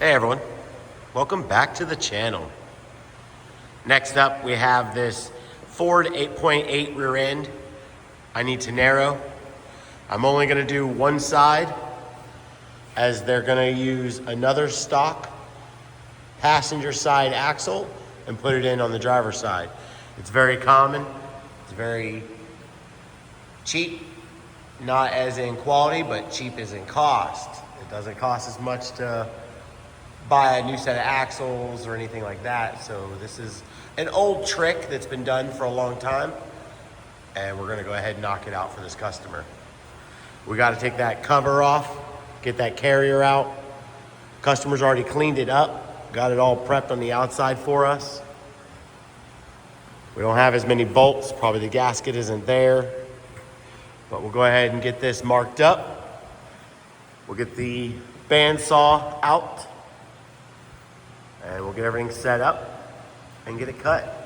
Hey everyone, welcome back to the channel. Next up we have this Ford 8.8 rear end. I need to narrow. I'm only gonna do one side as they're gonna use another stock passenger side axle and put it in on the driver's side. It's very common, it's very cheap, not as in quality, but cheap as in cost. It doesn't cost as much to buy a new set of axles or anything like that. So this is an old trick that's been done for a long time, and we're gonna go ahead and knock it out for this customer. We gotta take that cover off, get that carrier out. Customer's already cleaned it up, got it all prepped on the outside for us. We don't have as many bolts, probably the gasket isn't there, but we'll go ahead and get this marked up. We'll get the bandsaw out, and we'll get everything set up and get it cut.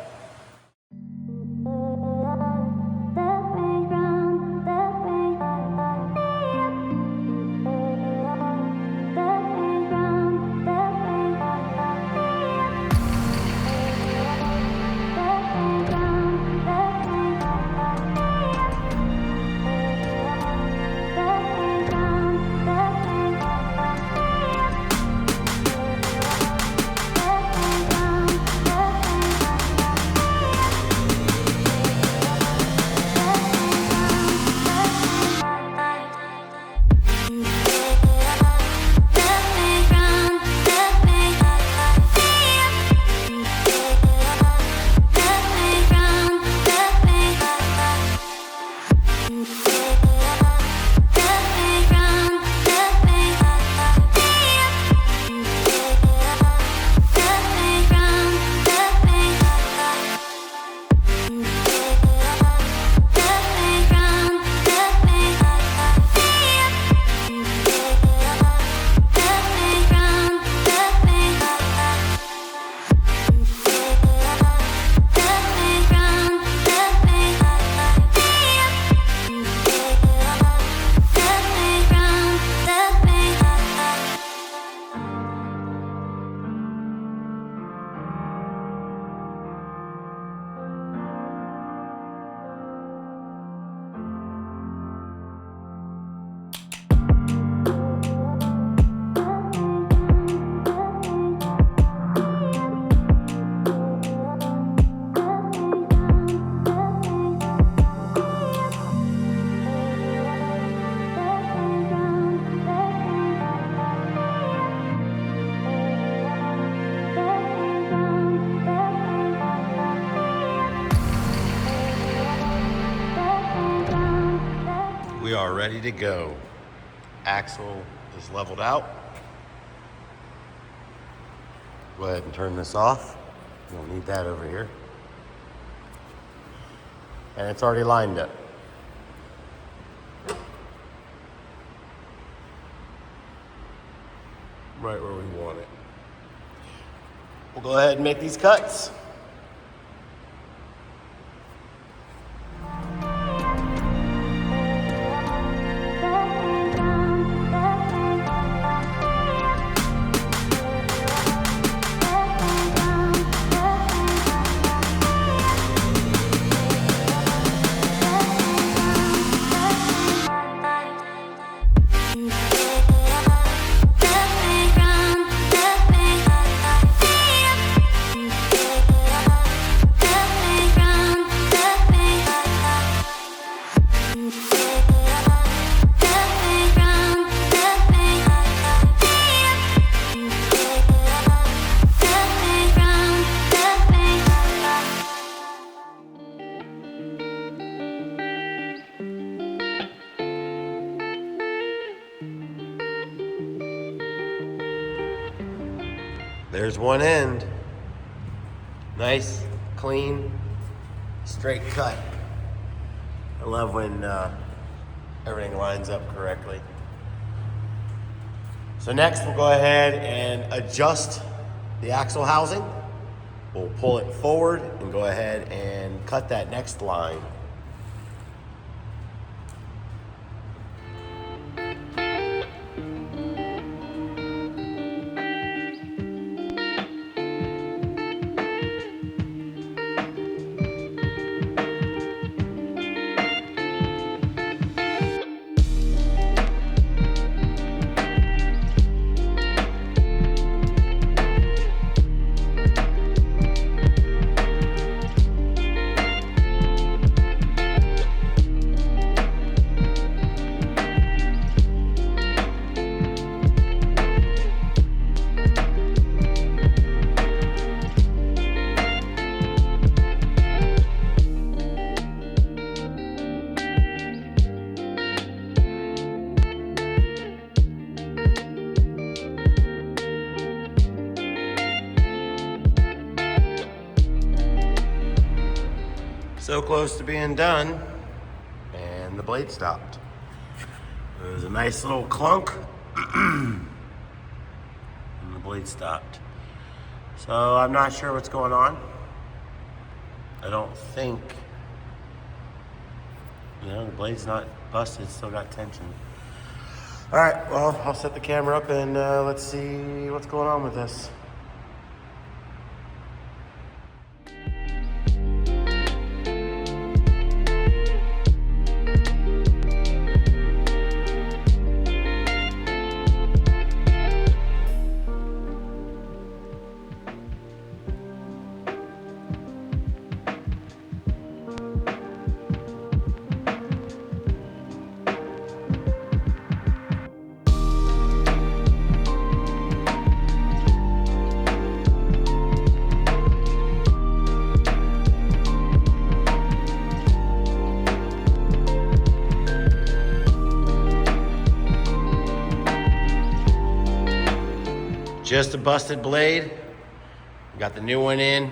We are ready to go. Axle is leveled out. Go ahead and turn this off. You don't need that over here. And it's already lined up. Right where we want it. We'll go ahead and make these cuts. There's one end. Nice, clean, straight cut. I love when everything lines up correctly. So next we'll go ahead and adjust the axle housing. We'll pull it forward and go ahead and cut that next line. So close to being done, and the blade stopped. It was a nice little clunk, and the blade stopped. So I'm not sure what's going on. I don't think, the blade's not busted, it's still got tension. All right, well, I'll set the camera up and let's see what's going on with this. Just a busted blade. Got the new one in.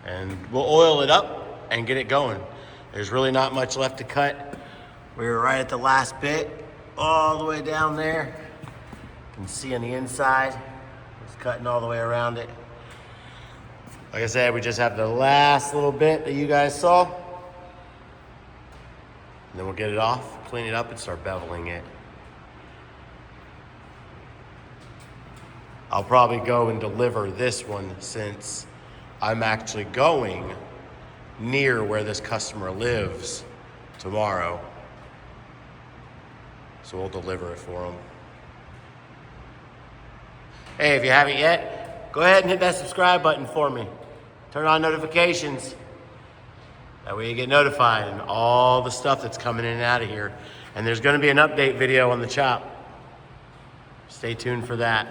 And we'll oil it up and get it going. There's really not much left to cut. We were right at the last bit, all the way down there. You can see on the inside, it's cutting all the way around it. Like I said, we just have the last little bit that you guys saw. And then we'll get it off, clean it up, and start beveling it. I'll probably go and deliver this one since I'm actually going near where this customer lives tomorrow. So we'll deliver it for them. Hey, if you haven't yet, go ahead and hit that subscribe button for me. Turn on notifications. That way you get notified and all the stuff that's coming in and out of here. And there's gonna be an update video on the chop. Stay tuned for that.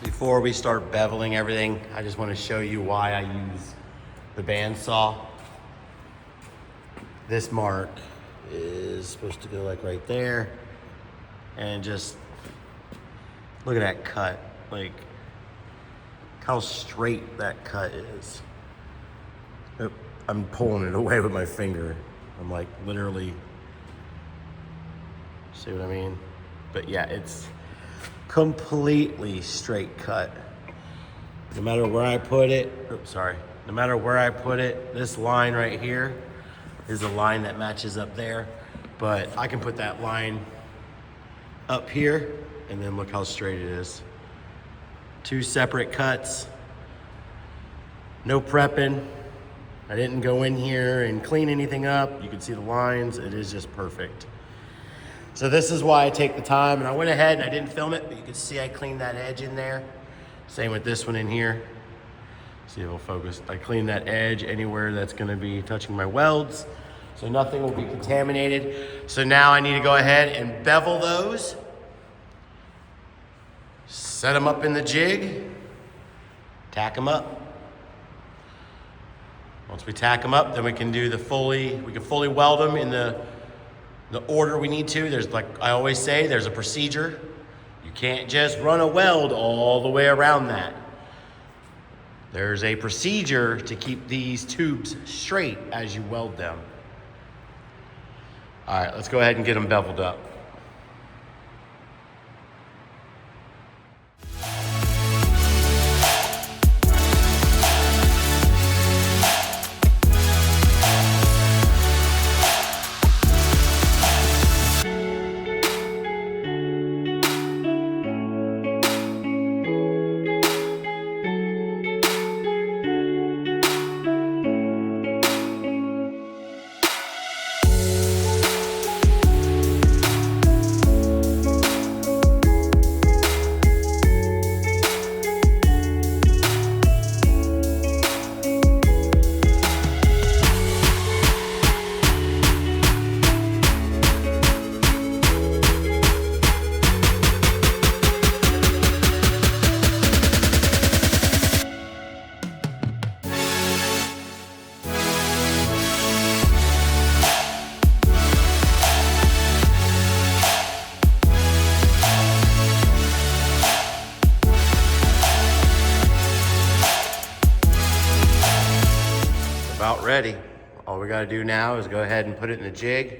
Before we start beveling everything, I just want to show you why I use the bandsaw. This mark is supposed to go like right there, and just look at that cut. Like how straight that cut is. I'm pulling it away with my finger. I'm like literally, see what I mean? But yeah, it's completely straight cut. No matter where I put it, no matter where I put it, this line right here is a line that matches up there, but I can put that line up here and then look how straight it is. Two separate cuts, no prepping. I didn't go in here and clean anything up. You can see the lines, it is just perfect. So this is why I take the time, and I went ahead and I didn't film it, but you can see I cleaned that edge in there. Same with this one in here. See if it'll focus. I cleaned that edge anywhere that's gonna be touching my welds, so nothing will be contaminated. So now I need to go ahead and bevel those, set them up in the jig, tack them up. Once we tack them up, then we can do we can fully weld them in the order we need to. There's, like I always say, there's a procedure. You can't just run a weld all the way around that. There's a procedure to keep these tubes straight as you weld them. All right, let's go ahead and get them beveled up. About ready. All we got to do now is go ahead and put it in the jig.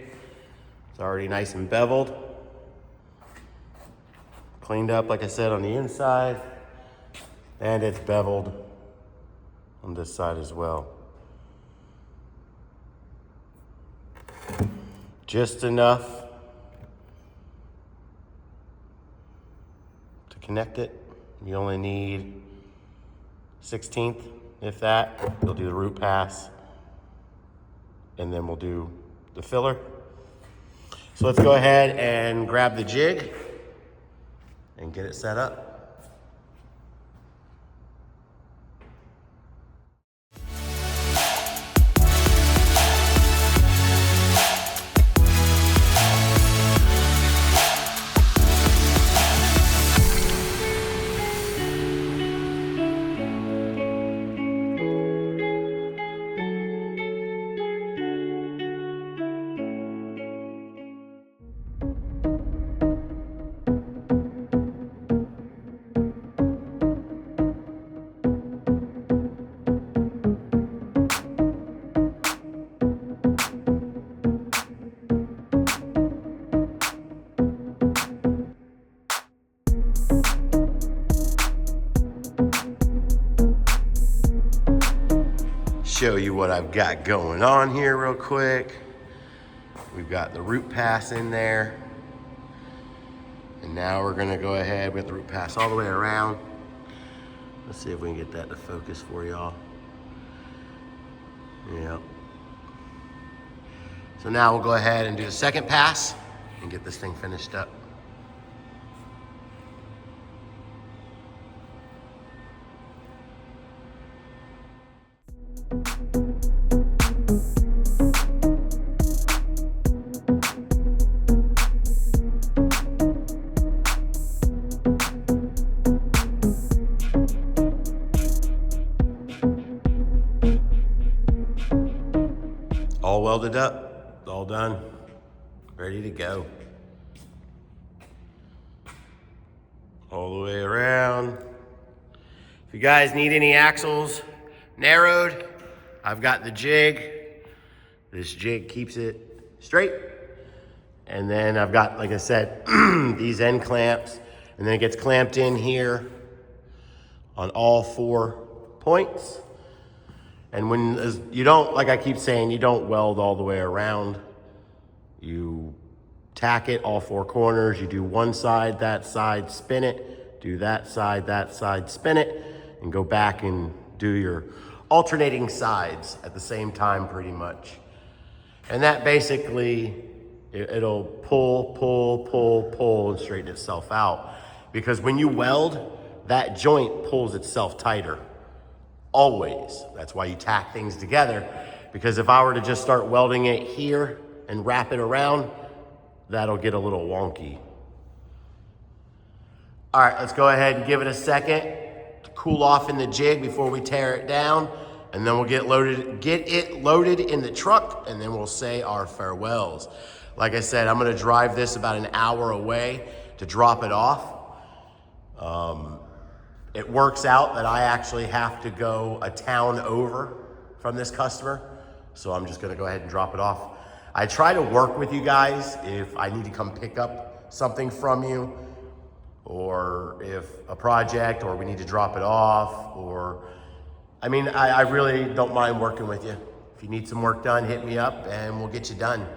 It's already nice and beveled. Cleaned up, like I said, on the inside. And it's beveled on this side as well. Just enough to connect it. You only need 1/16, if that. We'll do the root pass, and then we'll do the filler. So let's go ahead and grab the jig and get it set up. Show you what I've got going on here real quick. We've got the root pass in there. And now we're gonna go ahead with the root pass all the way around. Let's see if we can get that to focus for y'all. Yep. So now we'll go ahead and do the second pass and get this thing finished up. All welded up, all done, ready to go. All the way around. If you guys need any axles narrowed, I've got the jig. This jig keeps it straight. And then I've got, like I said, these end clamps, and then it gets clamped in here on all 4 points. And when you don't, like I keep saying, you don't weld all the way around. You tack it all 4 corners. You do one side, that side, spin it. Do that side, spin it, and go back and do your alternating sides at the same time pretty much. And that basically, it'll pull, and straighten itself out. Because when you weld, that joint pulls itself tighter. Always. That's why you tack things together. Because if I were to just start welding it here and wrap it around, that'll get a little wonky. All right, let's go ahead and give it a second to cool off in the jig before we tear it down. and then we'll get it loaded in the truck, and then we'll say our farewells. Like I said, I'm gonna drive this about an hour away to drop it off. It works out that I actually have to go a town over from this customer, so I'm just gonna go ahead and drop it off. I try to work with you guys if I need to come pick up something from you, or if a project, or we need to drop it off, or, I mean, I really don't mind working with you. If you need some work done, hit me up and we'll get you done.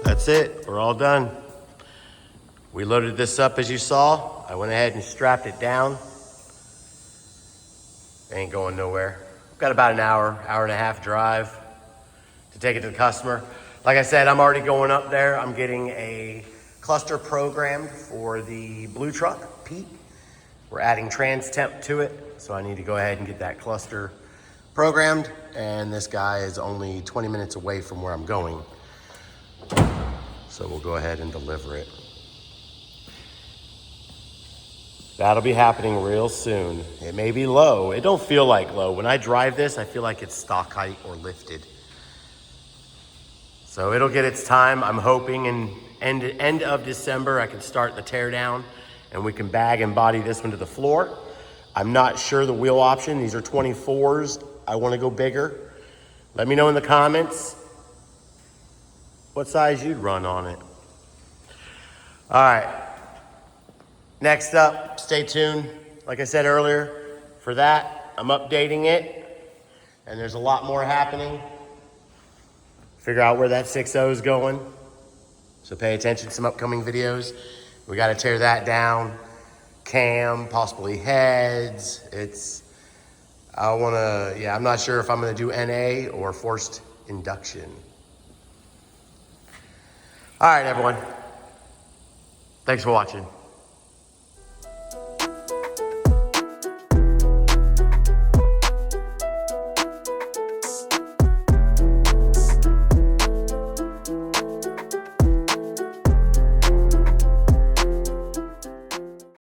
That's it, we're all done. We loaded this up as you saw. I went ahead and strapped it down. Ain't going nowhere. Got about an hour and a half drive to take it to the customer. Like I said, I'm already going up there. I'm getting a cluster programmed for the blue truck, Pete. We're adding trans temp to it, so I need to go ahead and get that cluster programmed, and this guy is only 20 minutes away from where I'm going. So we'll go ahead and deliver it. That'll be happening real soon. It may be low. It don't feel like low. When I drive this, I feel like it's stock height or lifted. So it'll get its time. I'm hoping in end of December, I can start the tear down and we can bag and body this one to the floor. I'm not sure the wheel option. These are 24s. I want to go bigger. Let me know in the comments what size you'd run on it. All right. Next up, stay tuned. Like I said earlier, for that, I'm updating it, and there's a lot more happening. Figure out where that 6.0 is going. So pay attention to some upcoming videos. We got to tear that down. Cam, possibly heads. I'm not sure if I'm going to do NA or forced induction. All right, everyone. Thanks for watching.